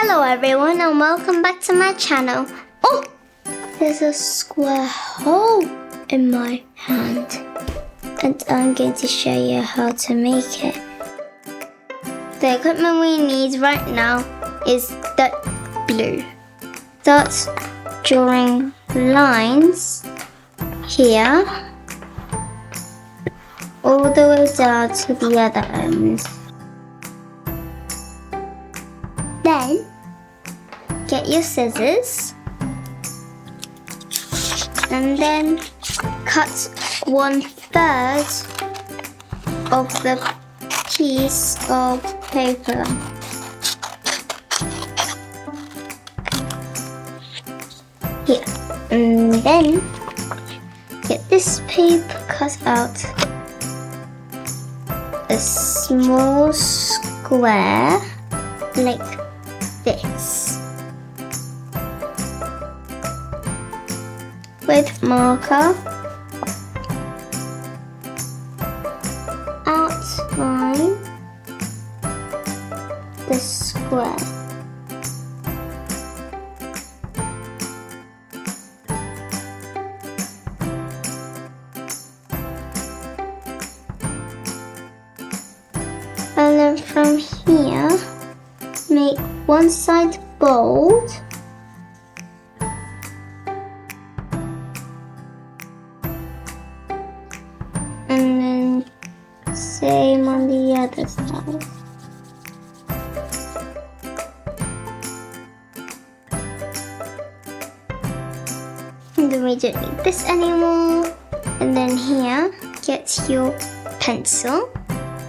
Hello everyone and welcome back to my channel. Oh! There's a square hole in my hand and I'm going to show you how to make it. The equipment we need right now is the glue. Start drawing lines here all the way down to the other end. Then get your scissors and then cut 1/3 of the piece of paper. Here. And then get this paper cut out a small square like this with marker. Outline the square. And then from here, make one side bold and then same on the other side. And then we don't need this anymore. And then here, get your pencil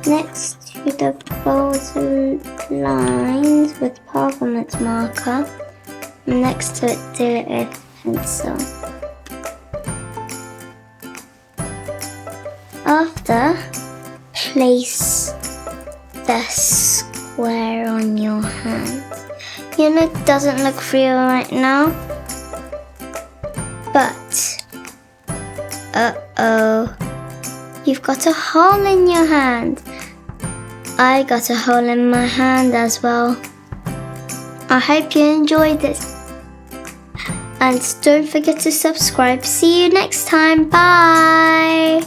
next to the bold lines with permanent marker. Next to it, do it with pencil. After, place the square on your hand. You know it doesn't look real right now, but you've got a hole in your hand. I got a hole in my hand as well. I hope you enjoyed this. And don't forget to subscribe. See you next time. Bye.